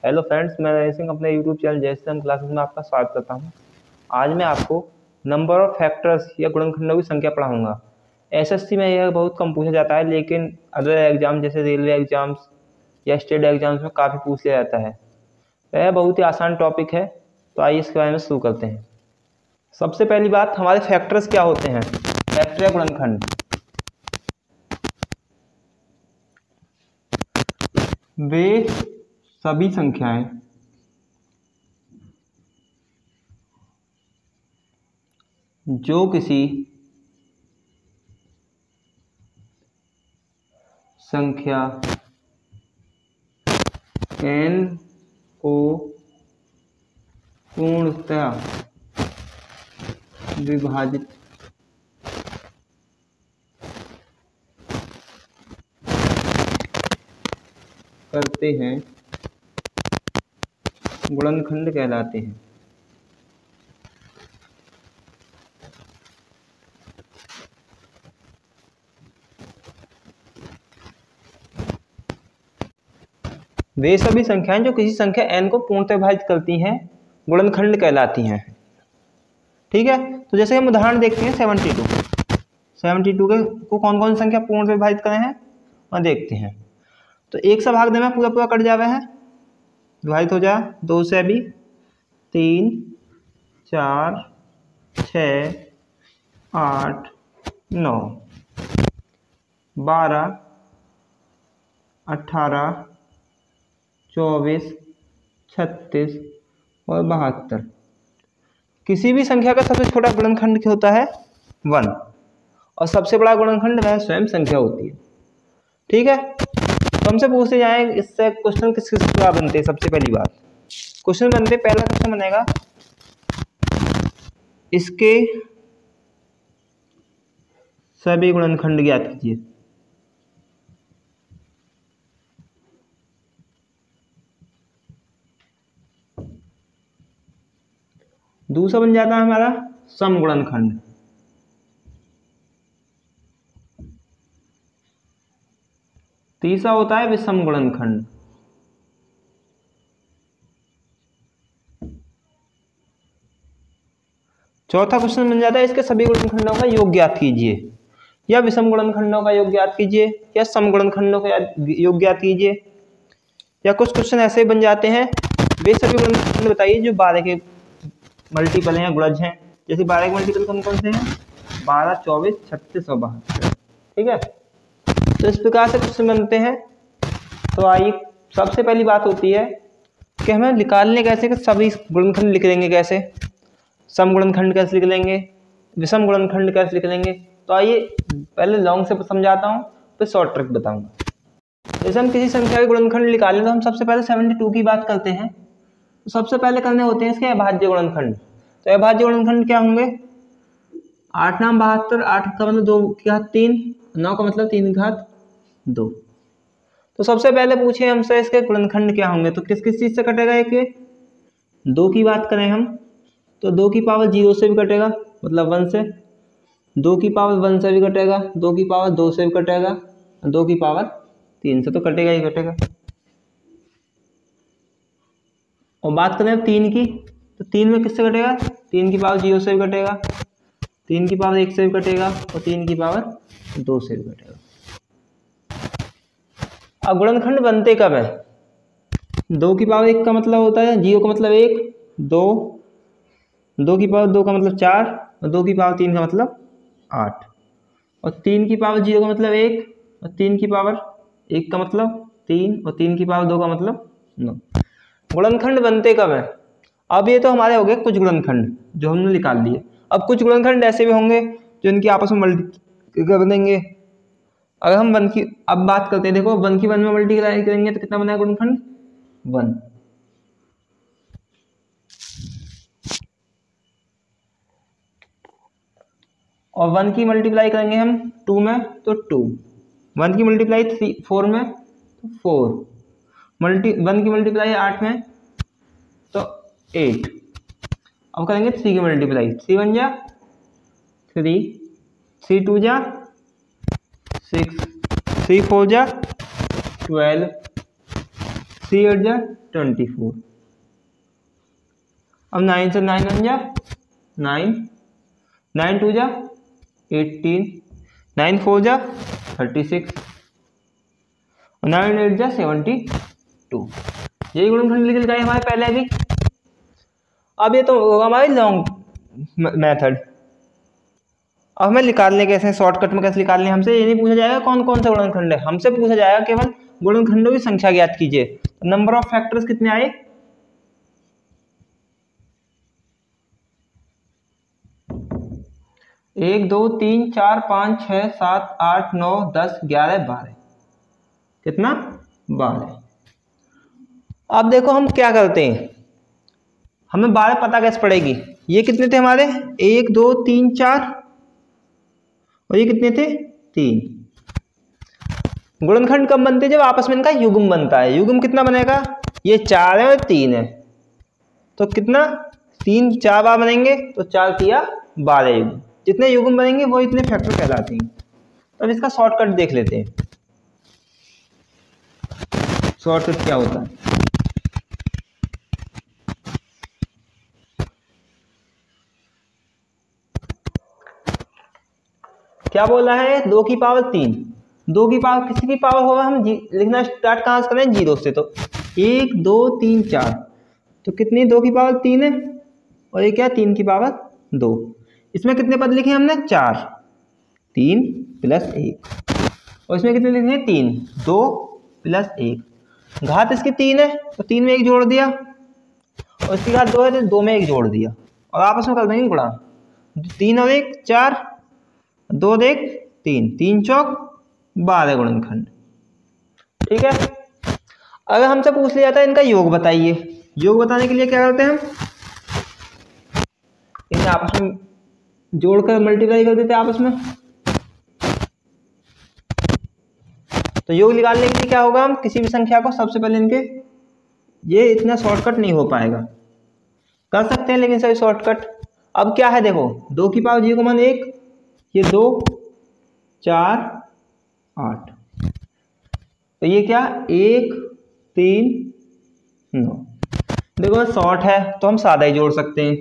Hello friends, मैं रवि सिंह अपने YouTube channel Jaisingh classes में आपका स्वागत करता हूं। आज मैं आपको नंबर ऑफ फैक्टर्स या गुणनखंडों की संख्या पढ़ाऊंगा। एसएससी में यह बहुत कम पूछा जाता है, लेकिन अदर एग्जाम जैसे रेलवे एग्जाम्स या स्टेट एग्जाम्स में काफ़ी पूछ लिया जाता है। यह बहुत ही आसान टॉपिक है, तो आइए इसके बारे में शुरू करते हैं। सबसे पहली बात, हमारे फैक्टर्स क्या होते हैं। फैक्टर या गुणनखंड वे सभी संख्याएं जो किसी संख्या n को पूर्णतया विभाजित करते हैं गुणनखंड कहलाते हैं। वे सभी संख्याएं जो किसी संख्या n को पूर्णतः विभाजित करती हैं गुणनखंड कहलाती हैं। ठीक है, तो जैसे हम उदाहरण देखते हैं 72 को कौन कौन सी संख्या पूर्णतः विभाजित करे हैं और देखते हैं। तो 1 से भाग देना पूरा पूरा कट जावे है, विभाजित हो जाए 2 से भी 3 4 6 8 9 12 18 24 36 और 72। किसी भी संख्या का सबसे छोटा गुणनखंड क्या होता है 1, और सबसे बड़ा गुणनखंड वह स्वयं संख्या होती है। ठीक है, तो हमसे पूछते जाए इससे क्वेश्चन किस किस प्रकार बनते हैं। सबसे पहली बात क्वेश्चन बनते, पहला क्वेश्चन बनेगा इसके सभी गुणनखंड ज्ञात कीजिए। दूसरा बन जाता है हमारा सम गुणनखंड। तीसरा होता है विषम गुणनखंड। चौथा क्वेश्चन बन जाता है इसके सभी गुणनखंडों का योग ज्ञात कीजिए, या विषम गुणनखंडों का योग ज्ञात कीजिए, या सम गुणनखंडों का योग ज्ञात कीजिए। या कुछ क्वेश्चन ऐसे बन जाते हैं वे सभी गुणनखंड बताइए जो 12 के मल्टीपल हैं या गुणज हैं। जैसे 12 के मल्टीपल कौन कौन से हैं 12 24 36 और 72। ठीक है, तो इस प्रकार से क्वेश्चन बनते हैं। तो आइए, सबसे पहली बात होती है कि हमें निकालने कैसे कि सभी गुणनखंड लिख लेंगे कैसे, सम गुणनखंड कैसे लिख लेंगे, विषम गुणनखंड कैसे लिख लेंगे। तो आइए पहले लॉन्ग से समझाता हूँ, फिर शॉर्ट ट्रिक बताऊंगा। जैसे हम किसी संख्या के गुणनखंड निकालें तो हम सबसे पहले 72 की बात करते हैं। तो सबसे पहले करने होते हैं इसके अभाज्य गुणनखंड। तो अभाज्य गुणनखंड क्या होंगे 8 नाम 72, 8 का मतलब 2 की घात 3, 9 का मतलब 3 की घात 2। तो सबसे पहले पूछे हमसे इसके गुणनखंड क्या होंगे, तो किस किस चीज से कटेगा। एक 2 की बात करें हम तो 2 की पावर 0 से भी कटेगा, मतलब 1 से। 2 की पावर 1 से भी कटेगा, 2 की पावर 2 से भी कटेगा, 2 की पावर 3 से तो कटेगा ही कटेगा। और बात करें 3 की, तो 3 में किससे कटेगा 3 की पावर 0 से भी कटेगा, 3 की पावर 1 से भी कटेगा, और 3 की पावर 2 से भी कटेगा। अब गुणनखंड बनते कब है 2 की पावर 1 का मतलब होता है 0 का मतलब 1, 2 की पावर 2 का मतलब 4, और 2 की पावर 3 का मतलब 8, और 3 की पावर 0 का मतलब 1, और 3 की पावर 1 का मतलब 3, और 3 की पावर 2 का मतलब 9। गुणनखंड बनते कब है। अब ये तो हमारे हो गए कुछ गुणनखंड जो हमने निकाल लिए। अब कुछ गुणनखंड ऐसे भी होंगे जो इनकी आपस में मल्टी कर देंगे। अगर हम 1 की अब बात करते हैं, देखो 1 की 1 में मल्टीप्लाई करेंगे तो कितना बना गुणनखंड 1। और 1 की मल्टीप्लाई करेंगे हम 2 में तो 2, 1 की मल्टीप्लाई 4 में तो 4, 1 की मल्टीप्लाई 8 में तो 8। अब करेंगे 3 की मल्टीप्लाई, 3 1 जा 3, 3 2 जा 6, 3 4 जा 12, 3 8 जा 24। अब 9 से 9 बन जा 9, 9 2 जा 18, 9 4 जा 36 और 9 8 जा 72। यही गुणनखंड लिख गए हमारे पहले अभी। अब ये तो होगा हमारी लॉन्ग मेथड। अब हमें निकालने कैसे, शॉर्टकट में कैसे निकालने, हमसे ये नहीं पूछा जाएगा कौन कौन सा गुणनखंड है, हमसे पूछा जाएगा केवल गुणनखंडों की संख्या ज्ञात कीजिए। नंबर ऑफ फैक्टर्स कितने आए, 1 2 3 4 5 6 7 8 9 10 11 12। कितना, 12। अब देखो हम क्या करते हैं, हमें 12 पता कैसे पड़ेगी। ये कितने थे हमारे, 1 2 3 4 और ये कितने थे, 3। गुणनखंड कब बनते हैं, जब आपस में इनका युग्म बनता है। युग्म कितना बनेगा, ये 4 है और 3 है, तो कितना, 3 4 बार बनेंगे तो 4 किया 12 युग्म। जितने युग्म बनेंगे वो इतने फैक्टर कहलाते हैं। अब इसका शॉर्टकट देख लेते हैं, शॉर्टकट क्या होता है। क्या बोला है, 2 की पावर 3। 2 की पावर किसी भी पावर होगा, हम लिखना स्टार्ट कहाँ से करें, 0 से। तो 1 2 3 4, तो कितनी, 2 की पावर 3 है और ये क्या, 3 की पावर 2। इसमें कितने पद लिखे हमने, 4, 3 + 1। और इसमें कितने लिखे हैं, 3, 2 + 1। घात इसकी 3 है तो 3 में 1 जोड़ दिया, और इसकी घात 2 है तो 2 में 1 जोड़ दिया, और आपस में कर देंगे गुणा। 3 और 1 4, 2 और 1 3, 3 चौक 12 गुणनखंड। ठीक है। अगर हमसे पूछ लिया जाता है इनका योग बताइए, योग बताने के लिए क्या करते हैं हम, इन्हें आपस में जोड़कर मल्टीप्लाई कर देते हैं आपस में। तो योग निकालने के लिए क्या होगा, हम किसी भी संख्या को सबसे पहले इनके, ये इतना शॉर्टकट नहीं हो पाएगा, कर सकते हैं लेकिन सभी शॉर्टकट। अब क्या है देखो, 2 की पावर 0 मान 1, ये 2 4 8, तो ये क्या, 1 3 9। देखो शॉर्ट है तो हम सादा ही जोड़ सकते हैं,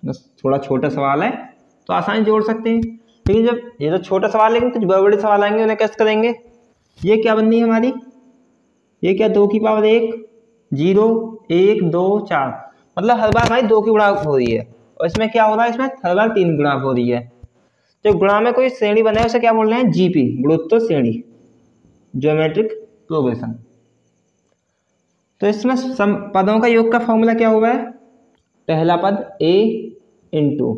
बस थोड़ा छोटा सवाल है तो आसानी जोड़ सकते हैं। लेकिन जब ये तो छोटा सवाल है, लेकिन कुछ बड़े बड़े सवाल आएंगे उन्हें कैसे करेंगे। ये क्या बननी है हमारी, ये क्या, 2 की पावर 1 0 1 2 4, मतलब हर बार हमारी 2 की गुणा हो रही है, और इसमें क्या हो रहा है, इसमें हर बार 3 गुणा हो रही है। जो गुणा में कोई श्रेणी बने उसे क्या बोल रहे हैं, जीपी, गुणोत्तर श्रेणी, ज्योमेट्रिक प्रोग्रेशन। तो इसमें पदों का योग का फॉर्मूला क्या हुआ है, पहला पद a इंटू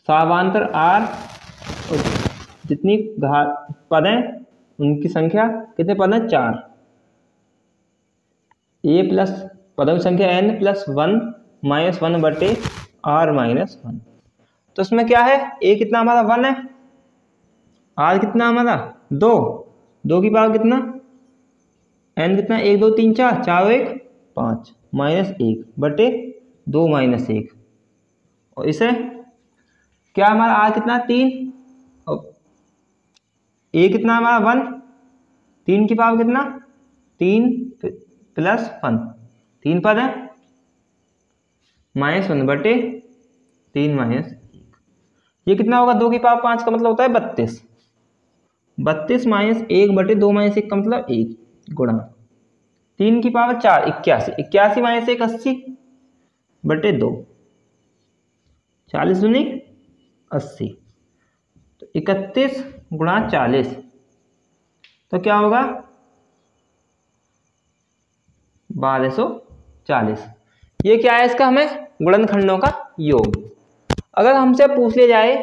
सावांतर r, और जितनी पद हैं उनकी संख्या, कितने पद हैं, 4, a प्लस पदों की संख्या n + 1 - 1 बटे r - 1। तो इसमें क्या है, a कितना हमारा 1 है, r कितना हमारा 2, 2 की पावर कितना, n कितना, 1 2 3 4, 4 और 1 5, -1 बटे 2 - 1। और इसे क्या हमारा r कितना, 3, और a कितना हमारा 1, 3 की पावर कितना, 3 + 1, 3 पद है, -1 बटे 3 - 1। ये कितना होगा, 2 की पावर 5 का मतलब होता है 32, 32 - 1 बटे 2 - 1 का मतलब 1 गुणा 3 की पावर 4 81, 81 - 1 80 बटे 2, 40 दूनी 80, तो 31 गुणा 40, तो क्या होगा 1240। ये क्या है, इसका हमें गुणनखंडों का योग। अगर हमसे पूछ लिया जाए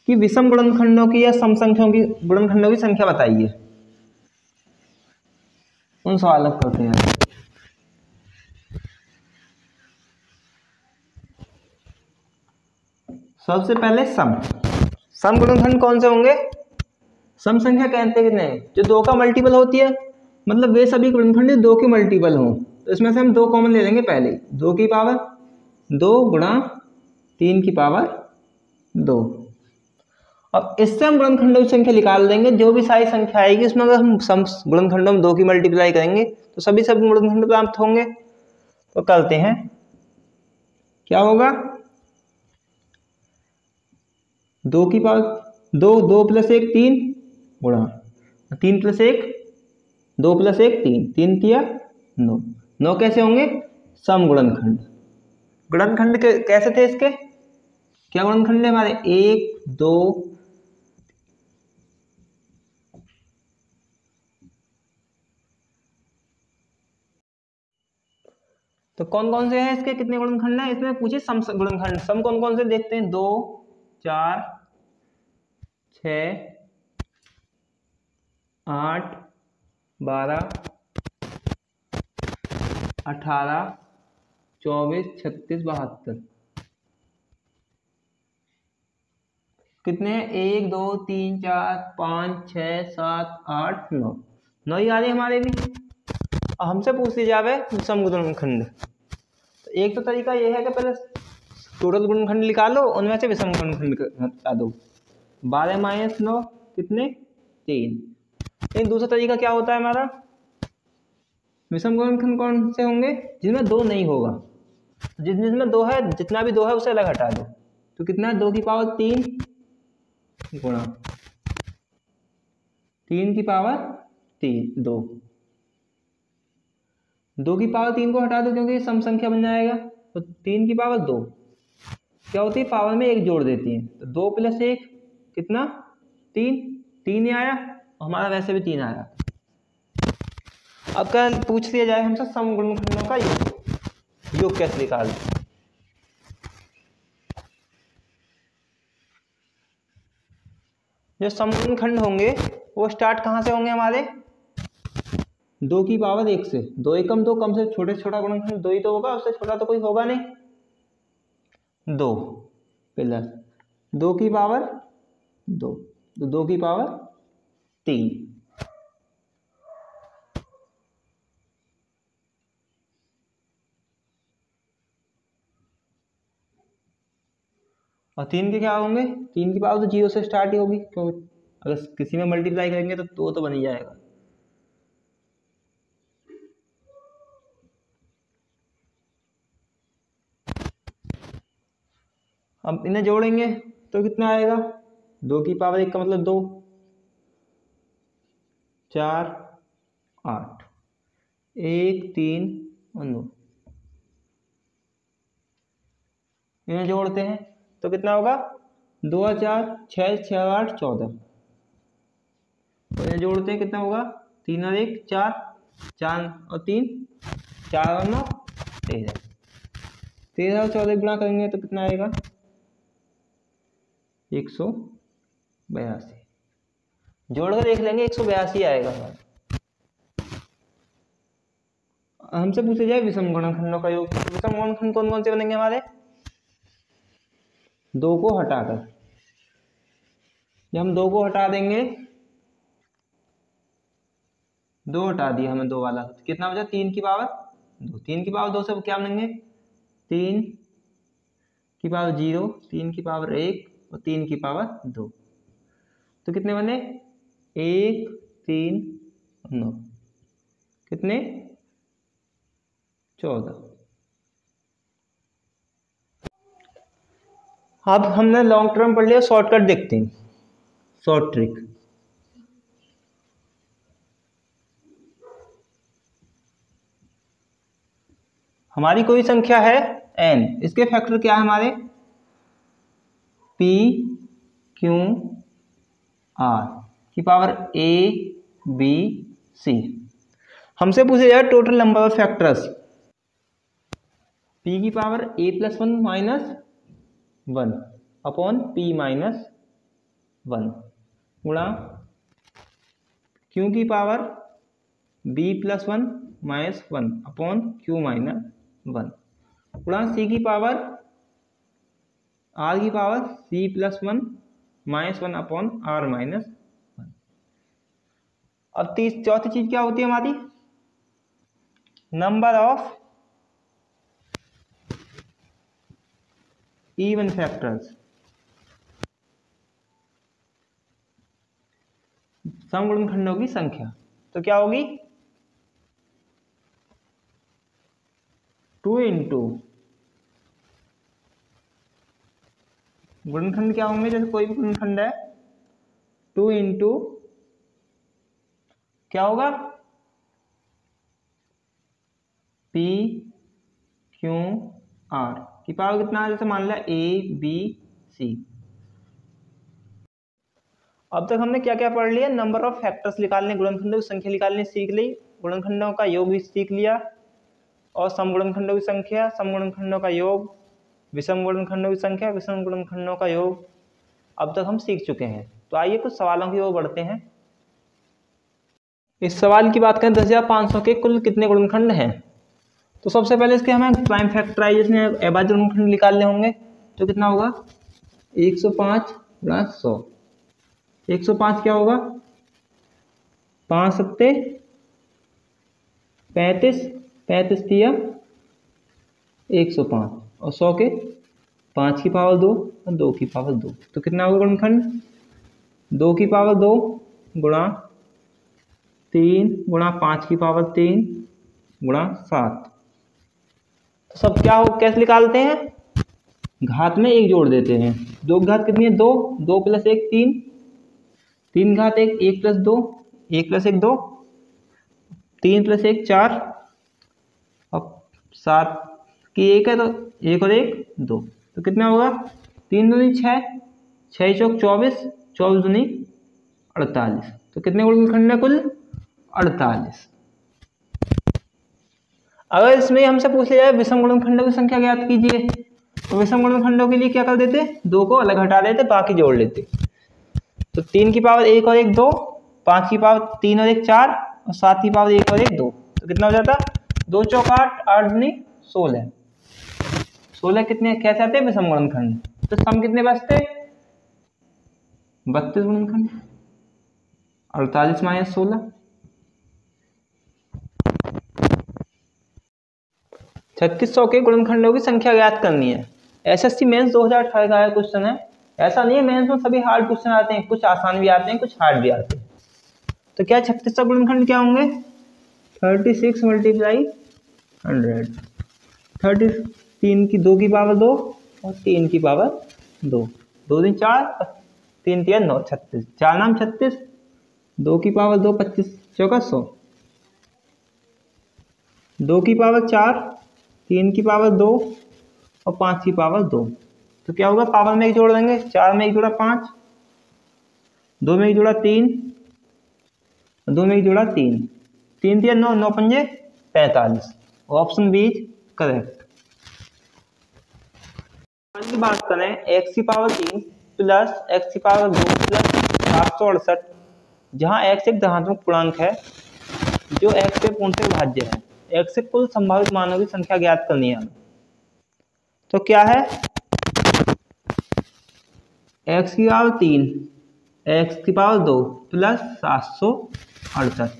कि विषम गुणनखंडों की या सम संख्याओं की गुणनखंडों की संख्या बताइए, उन सवालों को करते हैं। सबसे पहले सम गुणनखंड कौन से होंगे, सम संख्या कहते कितने हैं, जो 2 का मल्टीपल होती है, मतलब वे सभी गुणनखंड 2 के मल्टीपल हों। तो इसमें से हम 2 कॉमन ले लेंगे, पहले 2 की पावर 2 गुणा 3 की पावर 2, अब इससे हम गुणनखंडों की संख्या निकाल देंगे। जो भी सारी संख्या आएगी उसमें अगर हम सम गुणनखंडों में 2 की मल्टीप्लाई करेंगे तो सभी सब गुणनखंड प्राप्त होंगे। तो करते हैं, क्या होगा, 2 की पावर 2, 2 + 1 3 गुणा 3 + 1 2 + 1 3, 3 तिया 9। 9 कैसे होंगे, सम गुणनखंड। गुणनखंड कैसे थे इसके, क्या गुणनखंड है हमारे, 1 2 तो कौन कौन से हैं इसके, कितने गुणनखंड हैं इसमें पूछे, सम गुणनखंड। सम कौन कौन से देखते हैं, 2 4 6 8 12 18 24 36 72 कितने हैं, 1 2 3 4 5 6 7 8 9 9 ही आ रही हमारे भी। हमसे पूछ लिया जावे सम गुणनखंड। तो एक तो तरीका ये है कि पहले टोटल गुणनखंड निकालो, उनमें से विषम गुणनखंड बता दो। 12 - 9 कितने, 3। लेकिन दूसरा तरीका क्या होता है हमारा, विषम गुणनखंड कौन से होंगे, जिनमें 2 नहीं होगा। जिसमें 2 है, जितना भी 2 है उसे अलग हटा दो। तो कितना है, 2 की पावर 3 गुणा 3 की पावर 3 2। 2 की पावर 3 को हटा दो क्योंकि ये सम संख्या बन जाएगा। तो 3 की पावर 2 क्या होती है, पावर में 1 जोड़ देती है। तो 2 + 1 कितना, 3 3 ही आया, हमारा वैसे भी 3 आया। अब क्या पूछ लिया जाए हमसे, सम गुणनखंडों का योग कैसे निकाल। जो सम गुणनखंड होंगे वो स्टार्ट कहाँ से होंगे हमारे, 2 की पावर 1 से। 2 एकम 2, कम से छोटे से छोटा गुणनखंड 2 ही तो होगा, उससे छोटा तो कोई होगा नहीं। 2 + 2 की पावर 2, तो 2 की पावर 3। और 3 के क्या होंगे, 3 की पावर तो 0 से स्टार्ट ही होगी, क्योंकि अगर किसी में मल्टीप्लाई करेंगे तो 2 तो बन ही जाएगा। अब इन्हें जोड़ेंगे तो कितना आएगा, 2 की पावर 1 का मतलब 2 4 8 1 3 और 9। इन्हें जोड़ते हैं तो कितना होगा, 2 4 6 6 8 14। तो इन्हें जोड़ते हैं कितना होगा, 3 और 1 4 4 और 3 4 और 9 13। 13 और 14 गुणा करेंगे तो कितना आएगा, 182। जोड़कर देख लेंगे 182 आएगा हमारा। हमसे पूछे जाए विषम गुणनखंडों का योग। विषम गुणनखंड कौन कौन से बनेंगे हमारे, 2 को हटाकर। जब हम 2 को हटा देंगे, 2 हटा दिया हमने, 2 वाला कितना बचा, 3 की पावर 2। 3 की पावर 2 से क्या बनेंगे, 3 की पावर 0, 3 की पावर 1 और 3 की पावर 2। तो कितने बने, 1 3 9 कितने, 14। अब हमने लॉन्ग टर्म पढ़ लिया, शॉर्टकट देखते हैं, शॉर्ट ट्रिक। हमारी कोई संख्या है n, इसके फैक्टर क्या है हमारे, p q r की पावर a b c। हमसे पूछे जाए total number of factors, p की पावर a + 1 - 1 अपॉन p - 1 गुणा q की पावर b + 1 - 1 अपॉन q - 1 गुणा c की पावर r की पावर c + 1 - 1 अपॉन r - 1। अब चौथी चीज क्या होती है हमारी, नंबर ऑफ इवन फैक्टर्स। समगुणनखंडों की संख्या। तो क्या होगी 2 इंटू गुणनखंड क्या होंगे, जैसे कोई भी गुणनखंड है 2 इंटू क्या होगा P Q R की पावर कितना है, जैसे मान लिया A B C। अब तक हमने क्या क्या पढ़ लिया, नंबर ऑफ फैक्टर्स निकालने, गुणनखंडों की संख्या निकालने सीख ली, गुणनखंडों का योग भी सीख लिया, और समगुणनखंडों की संख्या, समगुणनखंडों का योग, विषम गुणनखंडों की संख्या, विषम गुणनखंडों का योग अब तक हम सीख चुके हैं। तो आइए कुछ सवालों की ओर बढ़ते हैं। इस सवाल की बात करें 10,500 के कुल कितने गुणनखंड हैं। तो सबसे पहले इसके हमें प्राइम फैक्टराइजेशन या अभाज्य गुणनखंड निकालने होंगे। तो कितना होगा 105 + 100। 105 क्या होगा 5 सत्ते 35, 35 तिया 105, और 100 के 5 की पावर 2 और 2 की पावर 2। तो कितना होगा गुणनखंड 2 की पावर 2 गुणा 3 गुणा 5 की पावर 3 गुणा 7। तो सब क्या हो कैसे निकालते हैं, घात में 1 जोड़ देते हैं। 2 की घात कितनी है 2, 2 + 1 3, 3 घात 1, 1 + 2, 1 + 1 2, 3 + 1 4, और 7 की 1 है तो 1 और 1 2। तो कितना होगा 3 दूनी 6, 6 चौक 24, 24 दूनी 48। तो कितने गुणनखंड है कुल 48। अगर इसमें हमसे पूछ लिया जाए विषम गुणनखंडों की संख्या ज्ञात कीजिए, तो विषम गुणनखंडों के लिए क्या कर देते, 2 को अलग हटा देते, बाकी जोड़ लेते। तो 3 की पावर 1 और 1 2, 5 की पावर 3 और 1 4, और 7 की पावर 1 और 1 2। तो कितना हो जाता 2 चौक 8, 8 दूनी 16। 16 कितने कैसे आते हैं विषम गुणनखंड। तो सम कितने बचते 32 गुणनखंड, 48 - 16। 3600 के गुणनखंडों की संख्या ज्ञात करनी है। एसएससी मेंस 2018 का क्वेश्चन है। ऐसा नहीं है मेंस में सभी हार्ड क्वेश्चन आते हैं, कुछ आसान भी आते हैं, कुछ हार्ड भी आते हैं। तो क्या 3600 गुणनखंड क्या होंगे 36 × 100। 3 की 2 की पावर 2 और 3 की पावर 2, 2 दिन 4, 3 3 9 36, 4 नाम 36, 2 की पावर 2 25 चौका 100, 2 की पावर 4, 3 की पावर 2 और 5 की पावर 2। तो क्या होगा पावर में 1 जोड़ देंगे, 4 में 1 जोड़ा 5, 2 में 1 जोड़ा 3, 2 में 1 जोड़ा 3, 3 3 9, 9 पंजे 45। Option B correct. की बात करें x की पावर 3 प्लस x की पावर 2 प्लस 768, जहां x एक धनात्मक पूर्णांक है जो x के पूर्ण से भाज्य है। x से कुल संभावित मानों की संख्या ज्ञात करनी है। तो क्या है x की पावर 3 x की पावर 2 प्लस 768,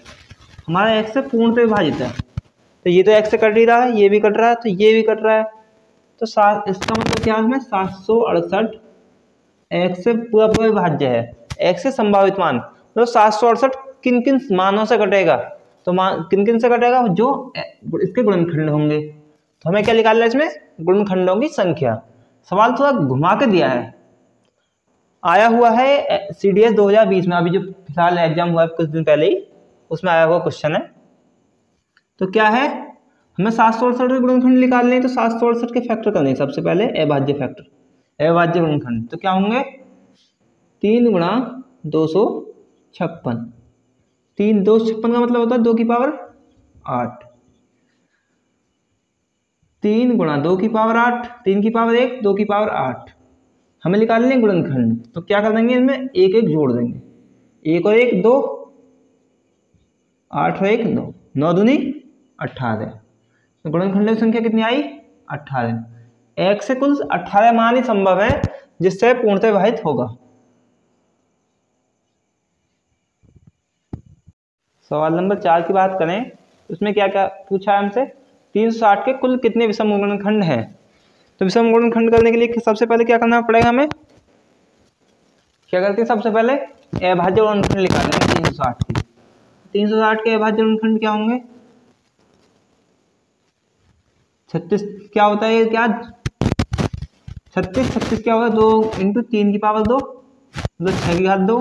हमारा x से पूर्ण से विभाजित है। तो ये तो x से कट ही रहा है, ये भी कट रहा है, तो ये भी कट रहा है। तो इसका मतलब क्या है 768 x से पूरा पूरा विभाज्य है। x से संभावित मान तो 768 किन किन मानों से कटेगा, तो किन किन से कटेगा जो इसके गुणनखंड होंगे। तो हमें क्या निकालना है इसमें गुणनखंडों की संख्या। सवाल थोड़ा घुमा के दिया है, आया हुआ है CDS 2020 में, अभी जो फिलहाल एग्जाम हुआ है कुछ दिन पहले ही, उसमें आया हुआ क्वेश्चन है। तो क्या है हमें 768 के गुणनखंड निकालने हैं। तो 768 के फैक्टर करने हैं सबसे पहले अभाज्य फैक्टर, अभाज्य गुणनखंड। तो क्या होंगे 3 × 256, 3 256 का मतलब होता है 2 की पावर 8, 3 × 2 की पावर 8, 3 की पावर 1, 2 की पावर 8। हमें निकालने गुणनखंड। तो क्या कर देंगे इनमें 1 1 जोड़ देंगे, 1 और 1 2, 8 और 1 9, 9 दूनी 18। तो गुणनखंडों की संख्या कितनी आई 18। x से कुल 18 मान ही संभव है जिससे पूर्णतः विभाजित होगा। सवाल नंबर 4 की बात करें, उसमें क्या क्या पूछा है हमसे 360 के कुल कितने विषम गुणनखंड हैं। तो विषम गुणनखंड करने के लिए सबसे पहले क्या करना पड़ेगा, हमें क्या करते हैं सबसे पहले अभाज्य गुणनखंड निकालेंगे 360 के। 360 के अभाज्य गुणनखंड क्या होंगे? 36 क्या होता है? क्या 36 क्या होगा? 2 × 3 की पावर 2 मतलब 6 की घात 2,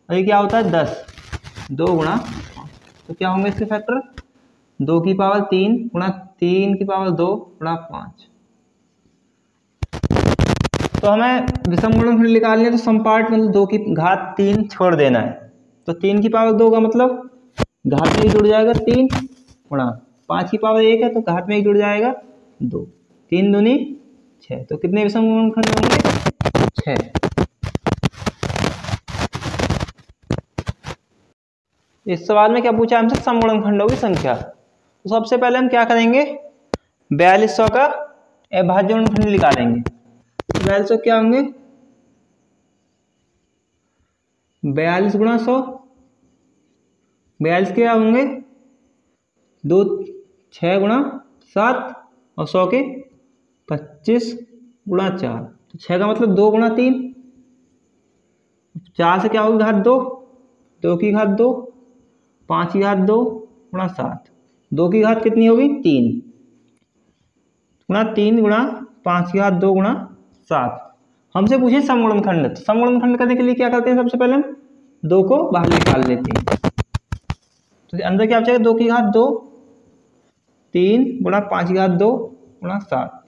और ये क्या होता है 10, 2 गुणा, तो क्या होंगे इसके फैक्टर? 2 की पावर 3 गुणा 3 की पावर 2 गुणा 5। तो हमें विषम गुणनखंड निकालनी है, तो सम पार्ट मतलब 2 की घात 3 छोड़ देना है। तो 3 की पावर 2 का मतलब घात में ही जुड़ जाएगा 3 गुणा 5 की पावर 1 है तो घात में ही जुड़ जाएगा 2, 3 दूनी 6। तो कितने विषम गुणनखंड होंगे? 6। इस सवाल में क्या पूछा हमसे? सम गुणनखंडों की संख्या। तो सबसे पहले हम क्या करेंगे? 4200 का अभाज्य गुणनखंड निकालेंगे। 4200 क्या होंगे? 42 गुणा 100, 42 क्या होंगे? 2 6 गुणा 7 और 100 के 25 गुणा 4, तो 6 का मतलब 2 गुणा 3, 4 से क्या होगी घात 2, 2 की घात 2, 5 की घात 2 गुणा 7, 2 की घात कितनी होगी? 3 गुणा 3 गुणा 5 की घात 2 गुणा 7। हमसे पूछे सम गुणनखंड, तो सम गुणनखंड करने के लिए क्या करते हैं? सबसे पहले हम 2 को बाहर निकाल लेते हैं। तो अंदर क्या बचेगा? 2 की घात 2, 3 गुणा 5 की घात 2 गुणा 7।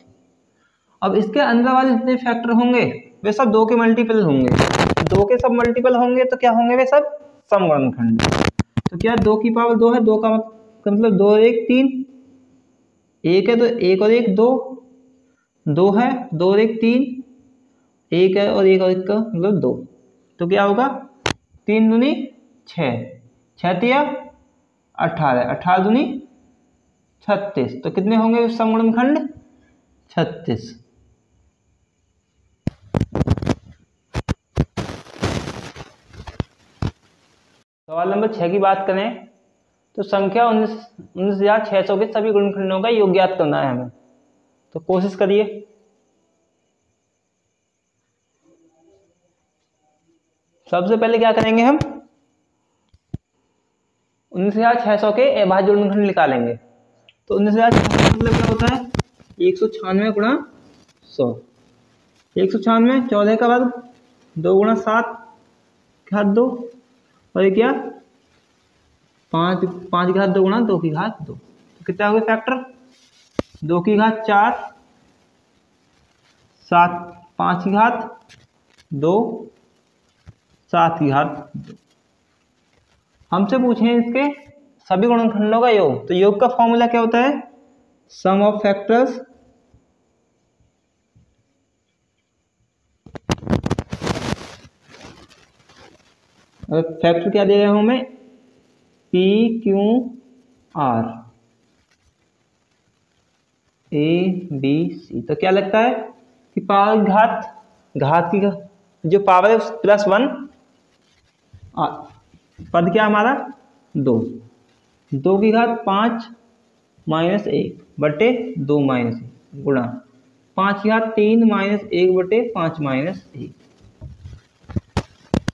अब इसके अंदर वाले जितने फैक्टर होंगे वे सब 2 के मल्टीपल होंगे। 2 के सब मल्टीपल होंगे तो क्या होंगे? वे सब सम गुणनखंड। तो क्या 2 की पावर 2 है, 2 का मतलब 2 और 1 3, 1 है तो 1 और 1 2, 2 है, 2 और 1 3, 1 है और 1 और 1 का मतलब 2, तो क्या होगा? 3 दूनी 6, 6 तिया 18, 18 दूनी 36, तो कितने होंगे सम गुणनखंड? 36। सवाल नंबर 6 की बात करें तो संख्या 19,600 के सभी गुणनखंडों का योग ज्ञात करना है हमें। तो कोशिश करिए। सबसे पहले क्या करेंगे? हम 19,600 के अभाज्य गुणनखंड निकालेंगे। तो 19,600 मतलब क्या होता है? 196 गुणा 100, 196 14 का वर्ग 2 गुणा 7 घात 2, और ये क्या 5 की घात 2 गुणा 2 की घात 2, तो कितना हो गया फैक्टर? 2 की घात 4, 7 5 की घात 2, 7 की घात 2। हमसे पूछे इसके सभी गुणनखंडों का योग, तो योग का फॉर्मूला क्या होता है? सम ऑफ फैक्टर्स फैक्टर क्या दे रहे हूं मैं? P Q R A B C। तो क्या लगता है कि पावर घात की जो पावर है +1, पद क्या हमारा 2, 2 की घात 5 -1 बटे 2 - 1 गुणा 5 की घात 3 -1 बटे 5 -1,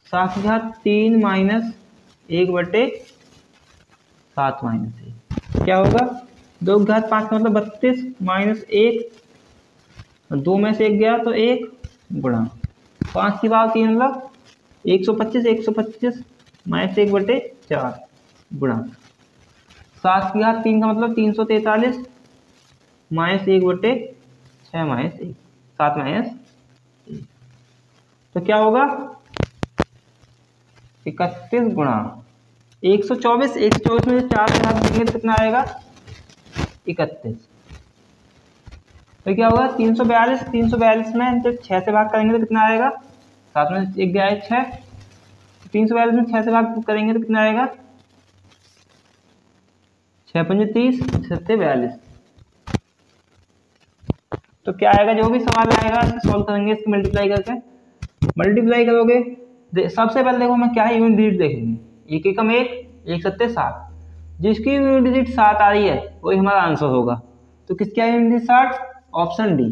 7 की घात 3 -1 बटे 7 -1, क्या होगा? 2 की घात 5 का मतलब 32 -1, 2 में से 1 गया तो 1 गुणा 5 की पावर 3 मतलब 125, 125 -1 बटे 4 गुणा 7 की घात 3 का मतलब 343 -1 बटे 6 -1 7 -1, तो क्या होगा? 31 गुणा 124, 124 में 4 से भाग देंगे तो कितना आएगा? 31। तो क्या होगा? 342, 342 में जब 6 से भाग करेंगे तो कितना आएगा? 7 में 1 गया है 6, 342 में 6 से भाग करेंगे तो कितना आएगा? 6 पंजे 30, 7 42। तो क्या आएगा? जो भी सवाल आएगा इसको सॉल्व करेंगे, इसको मल्टीप्लाई करके मल्टीप्लाई करोगे। सबसे पहले देखो हमें क्या है, यूनिट डिजिट देखेंगे। 1 एकम 1, 1 सत्ते 7, जिसकी यूनिट डिजिट 7 आ रही है वही हमारा आंसर होगा। तो किसकी unit digit 7? Option D.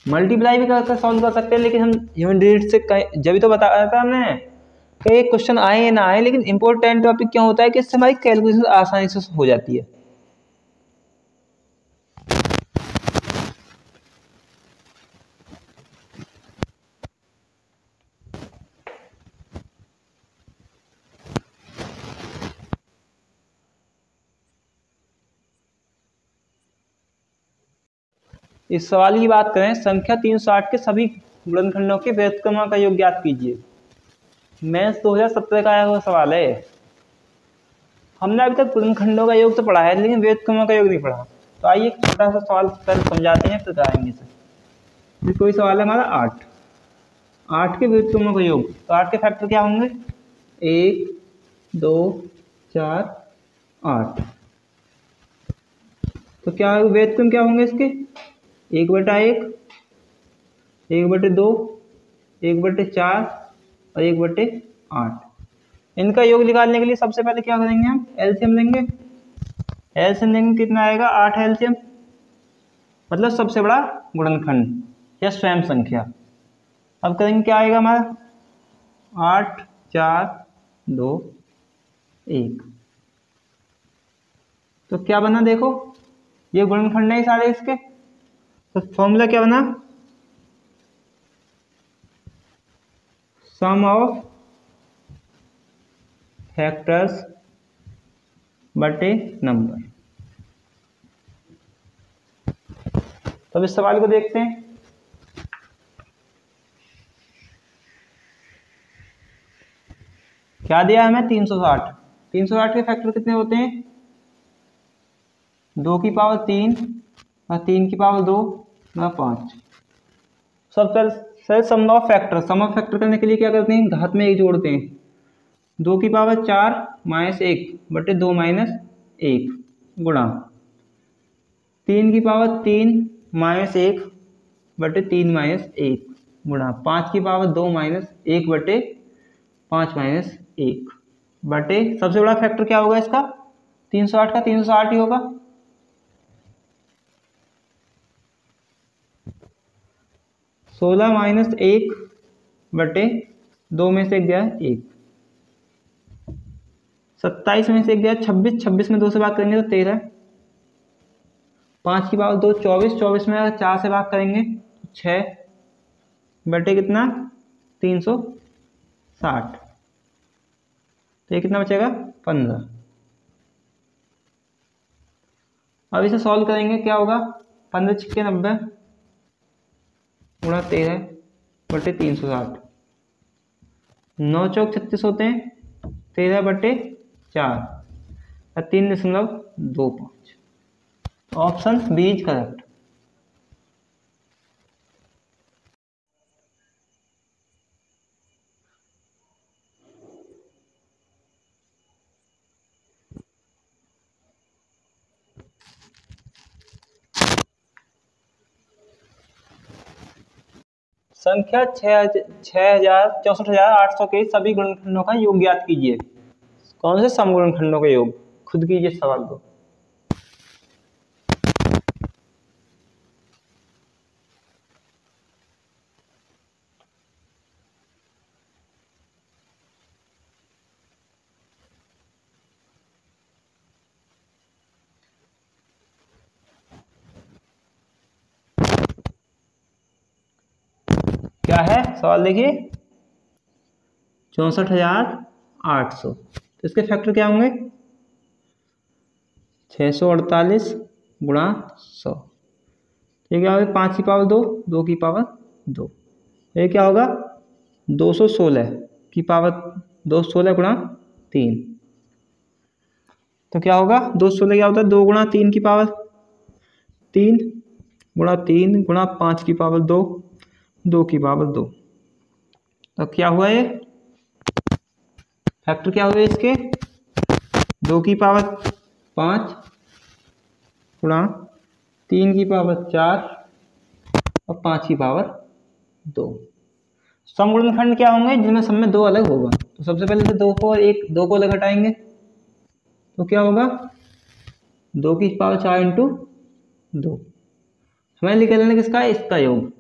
Multiply भी कर सॉल्व कर सकते हैं, लेकिन हम ह्यूमन डिजिट से जब भी तो बताया था हमने कि क्वेश्चन आए या ना आए, लेकिन इंपॉर्टेंट टॉपिक क्या होता है कि इससे हमारी कैलकुलेशन आसानी से हो जाती है। इस सवाल की बात करें, संख्या 360 के सभी गुणनखंडों के व्युत्क्रम का योग ज्ञात कीजिए। मैथ्स 2017 का आया हुआ सवाल है। हमने अभी तक गुणनखंडों का योग तो पढ़ा है, लेकिन व्युत्क्रम का योग नहीं पढ़ा। तो आइए एक छोटा सा सवाल पहले समझाते हैं, फिर आएंगे सर। कोई सवाल है हमारा 8 के व्युत्क्रमों का योग। तो 8 के फैक्टर क्या होंगे? 1 2 4 8। तो क्या व्युत्क्रम क्या होंगे इसके? 1/1, 1/2, 1/4 और 1/8। इनका योग निकालने के लिए सबसे पहले क्या करेंगे? हम एलसीएम लेंगे। एलसीएम लेंगे, कितना आएगा? 8 एलसीएम, मतलब सबसे बड़ा गुणनखंड या स्वयं संख्या। अब करेंगे, क्या आएगा हमारा? 8 4 2 1। तो क्या बना देखो, ये गुणनखंड है सारे इसके। तो फॉर्मूला क्या बना? सम ऑफ फैक्टर्स बटे नंबर। तो अब इस सवाल को देखते हैं। क्या दिया हमें? 360। 360 के फैक्टर कितने होते हैं? 2 की पावर 3 और 3 की पावर 2 और 5। सब सर सम ऑफ फैक्टर करने के लिए क्या करते हैं? घात में 1 जोड़ते हैं। 2 की पावर 4 माइनस 1 बटे 2 माइनस 1 गुणा 3 की पावर 3 माइनस 1 बटे 3 माइनस 1 गुणा 5 की पावर 2 माइनस 1 बटे 5 माइनस 1 बटे सबसे बड़ा फैक्टर क्या होगा इसका? 360 का 360 ही होगा। 16 माइनस 1 बटे 2 में से गया 1। 27 में से गया 26। 26 में 2 से भाग करेंगे तो 13। 5 की पावर 2 24। 24 में 4 से भाग करेंगे 6 बटे कितना? 360। तो ये कितना बचेगा? 15। अब इसे सॉल्व करेंगे, क्या होगा? 15 छिक्के 90 गुणा 13 बटे 360। 9 चौक 36 होते हैं, 13 बटे 4 और 3.25। Option B is correct. संख्या 64,800 के सभी गुणनखंडों का योग ज्ञात कीजिए। कौन से समगुणनखंडों का योग? खुद कीजिए सवाल को। क्या है सवाल? देखिए 64,800। तो इसके फैक्टर क्या होंगे? 648 गुणा 100। ये क्या होगा? 5 की पावर 2, 2 की पावर 2। ये क्या होगा? 216 की पावर 216 गुणा 3। तो क्या होगा? 216 क्या होता है? 2 गुणा 3 की पावर 3 गुणा 3 गुणा 5 की पावर 2, 2 की पावर 2। तो क्या हुआ? ये फैक्टर क्या हुए इसके? 2 की पावर 5 गुणा 3 की पावर 4 और 5 की पावर 2। समगुणनखंड क्या होंगे? जिनमें सब में 2 अलग होगा। तो सबसे पहले तो 2 को और 2 को अलग हटाएंगे, तो क्या होगा? 2 की पावर 4 इंटू 2। हमें लिख लेना किसका? इसका योग।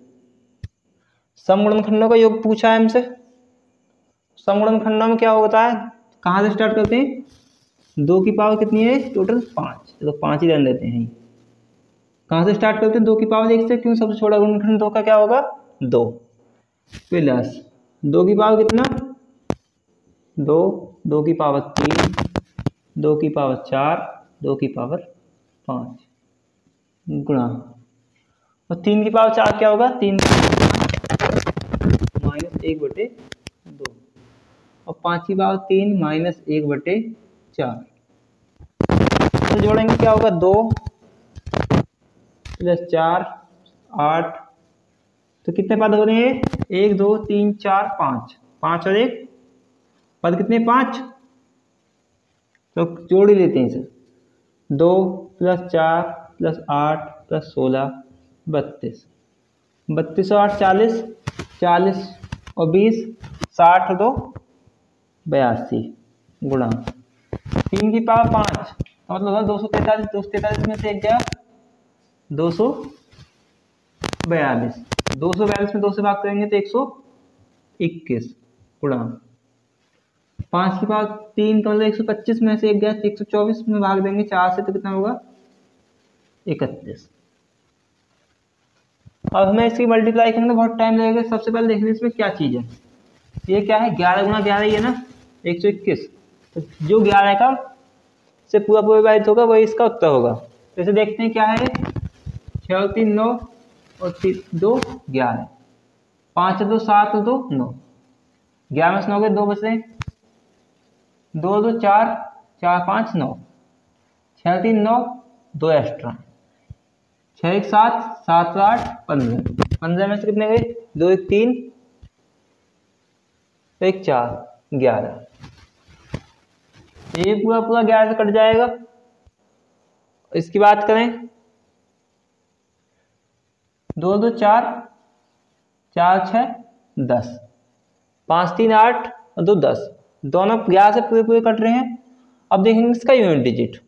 समगुणनखंडों का योग पूछा है हमसे। समगुणनखंडों में क्या होता है, कहाँ से स्टार्ट करते हैं, 2 की पावर कितनी है टोटल 5, तो 5 ही रहने देते हैं। कहाँ से स्टार्ट करते हैं, 2 की पावर 1 से, क्यों सबसे छोटा गुणनखंड 2 का क्या होगा 2, प्लस 2 की पावर कितना 2, 2 की पावर 3, 2 की पावर 4, 2 की पावर 5 गुणा, और 3 की पावर 4 क्या होगा 3 माइनस 1/2, और 5 की पावर 3 माइनस 1/4, तो जोड़ेंगे क्या होगा 2 प्लस 4 8, तो कितने पद हो रहे हैं 1 2 3 4 5, 5 और 1 पद कितने 5, तो जोड़ ही लेते हैं इसे, 2 प्लस 4 प्लस 8 प्लस 16 32, 32 और 8 40, 40 और 20 60 और 2 82 गुणा 3 की पावर 5, तो मतलब 243, 243 में से एक गया 242, 242 में 2 से भाग करेंगे तो 121 गुणा 5 की पावर 3 का मतलब 125 में से एक गया 124 में भाग देंगे 4 से, तो कितना होगा 31। अब हमें इसकी मल्टीप्लाई करेंगे तो बहुत टाइम लगेगा। सबसे पहले देखने इसमें क्या चीज़ है, ये क्या है 11 गुणा 11 ही है ना 121, तो जो 11 का से पूरा पूरा विभाजित होगा वही इसका उत्तर होगा। तो इसे देखते हैं क्या है, 6 और 3 9 और 2 11, 5 और 2 7 और 2 9, 11 में से 9 के 2 बचे, 2 2 4 4 5 9, 6 3 9 2 एक्स्ट्रा, 6 1 7 7 8 15, 15 में से कितने गए 2 1 3 1 4 11, ये पूरा पूरा 11 से कट जाएगा। इसकी बात करें 2 2 4 4 6 10, 5 3 8 और 2 10, दोनों 11 से पूरे पूरे कट रहे हैं। अब देखेंगे इसका यूनिट डिजिट,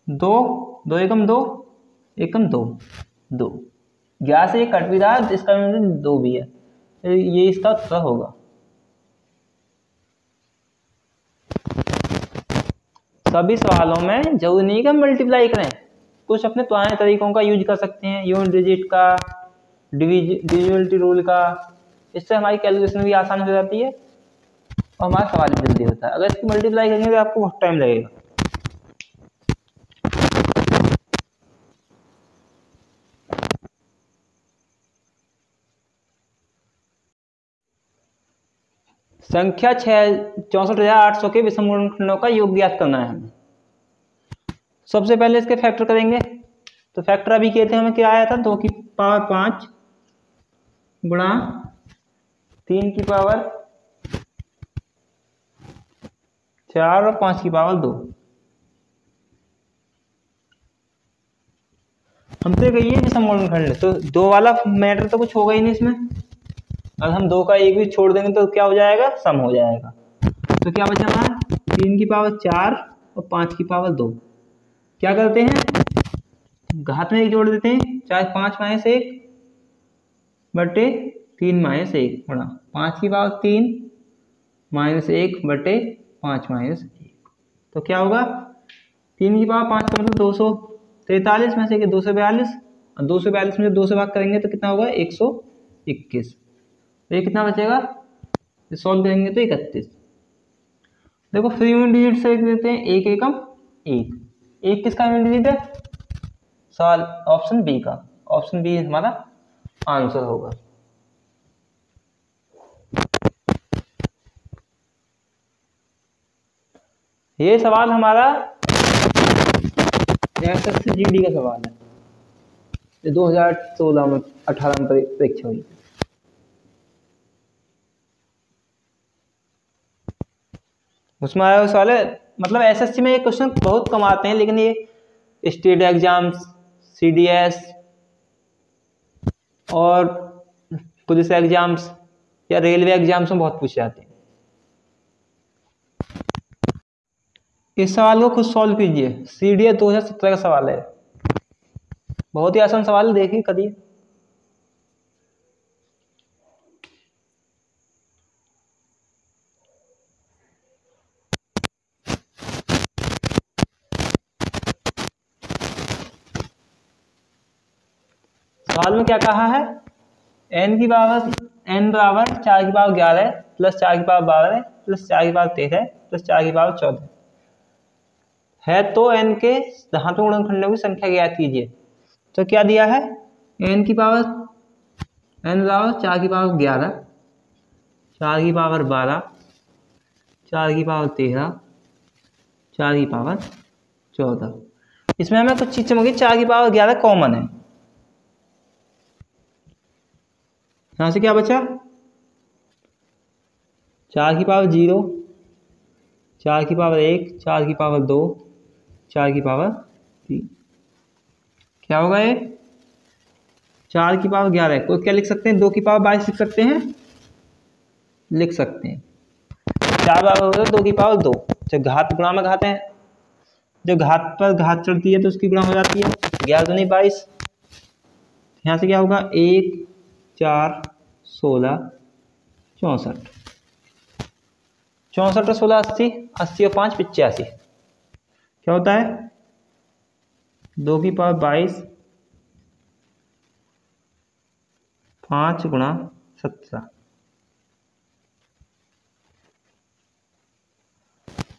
2 2 एकम 2 एकम 2 2, 11 से ये कट भी रहा है, इसका यूनिट 2 भी है, तो ये इसका उत्तर होगा। सभी सवालों में जरूरी नहीं कि हम मल्टीप्लाई करें, कुछ अपने पुराने तरीकों का यूज कर सकते हैं, यूनिट डिजिट का, डिविजिबिलिटी रूल का, इससे हमारी कैलकुलेशन भी आसान हो जाती है और हमारा सवाल भी जल्दी होता है। अगर इसकी मल्टीप्लाई करेंगे तो आपको बहुत टाइम लगेगा। संख्या 64,800 के विषम गुणनखंडों का योग ज्ञात करना है हमें। सबसे पहले इसके फैक्टर करेंगे, तो फैक्टर अभी किए थे, हमें क्या आया था 2 की पावर 5 गुणा 3 की पावर 4 और 5 की पावर 2। हमसे कहिए विषम गुणनखंड, तो 2 वाला मैटर तो कुछ होगा ही नहीं इसमें, अगर हम 2 का एक भी छोड़ देंगे तो क्या हो जाएगा सम हो जाएगा। तो क्या बचा हमारा 3 की पावर 4 और 5 की पावर 2, क्या करते हैं घात में 1 जोड़ देते हैं, चाहे 5 माइनस 1 बटे 3 माइनस 1 गुणा 5 की पावर 3 माइनस 1 बटे 5 माइनस 1, तो क्या होगा 3 की पावर 5 का मतलब 243 में से 242, और 242 में 2 से भाग करेंगे तो कितना होगा 121, तो ये कितना बचेगा, सॉल्व करेंगे तो 31। देखो फिर यूनिट डिजिट से देते हैं, 1 एकम 1, 1 किसका यूनिट डिजिट है, सवाल ऑप्शन बी का, ऑप्शन बी हमारा आंसर होगा। ये सवाल हमारा एसएससी जीडी का सवाल है, 2016 में 18 में परीक्षा हुई। उसमें आया हुआ सवाल है, मतलब एसएससी में ये क्वेश्चन बहुत कम आते हैं, लेकिन ये स्टेट एग्जाम्स, सीडीएस और पुलिस एग्जाम्स या रेलवे एग्जाम्स में बहुत पूछे जाते हैं। इस सवाल को खुद सॉल्व कीजिए, सीडीएस 2017 का सवाल है, बहुत ही आसान सवाल, देखिए करिए। सवाल में क्या कहा है, n बराबर 4 की पावर 11 प्लस 4 की पावर 12 प्लस 4 की पावर 13 प्लस 4 की पावर 14 है, तो n के धातु गुणनखंडों की संख्या ज्ञात कीजिए। तो क्या दिया है, n बराबर 4 की पावर 11, 4 की पावर 12, 4 की पावर 13, 4 की पावर 14। इसमें हमें कुछ चीज समझिए, 4 की पावर 11 कॉमन है, यहां से क्या बचा, 4 की पावर 0, 4 की पावर 1, 4 की पावर 2, 4 की पावर 3। क्या होगा ये, 4 की पावर 11 को क्या लिख सकते हैं, 2 की पावर 22 लिख सकते हैं, लिख सकते हैं। 4 पावर 2 की पावर 2, जब घात गुणा में घात है, जब घात पर घात चढ़ती है तो उसकी गुणा हो जाती है, 11 दूनी 22। यहाँ से क्या होगा, 1 4 16 64, 64 और 16 80, 80 और 5 85। क्या होता है, 2 की पावर 22, 5 गुणा 17।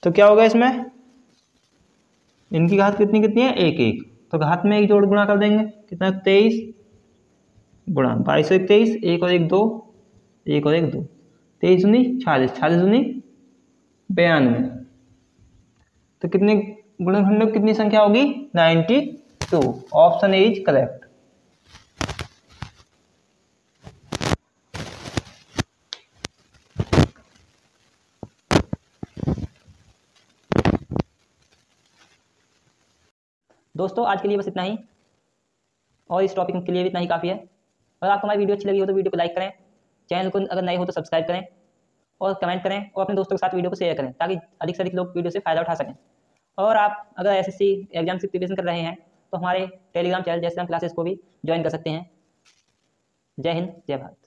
तो क्या होगा इसमें, इनकी घात कितनी कितनी है, 1 1, तो घात में एक जोड़ गुणा कर देंगे, कितना 23 गुणा 22 और 23, 1 और 1 2, 1 और 1 2, 23 दूनी 46, 46 दूनी 92। तो कितने गुणनखंडों की कितनी संख्या होगी, 92। Option A is correct. दोस्तों आज के लिए बस इतना ही, और इस टॉपिक के लिए भी इतना ही काफ़ी है। अगर आपको हमारी वीडियो अच्छी लगी हो तो वीडियो को लाइक करें, चैनल को अगर नए हो तो सब्सक्राइब करें, और कमेंट करें, और अपने दोस्तों के साथ वीडियो को शेयर करें ताकि अधिक से अधिक लोग वीडियो से फ़ायदा उठा सकें। और आप अगर एसएससी एग्जाम की प्रिपरेशन कर रहे हैं तो हमारे टेलीग्राम चैनल जय श्री राम क्लासेस को भी ज्वाइन कर सकते हैं। जय हिंद, जय भारत।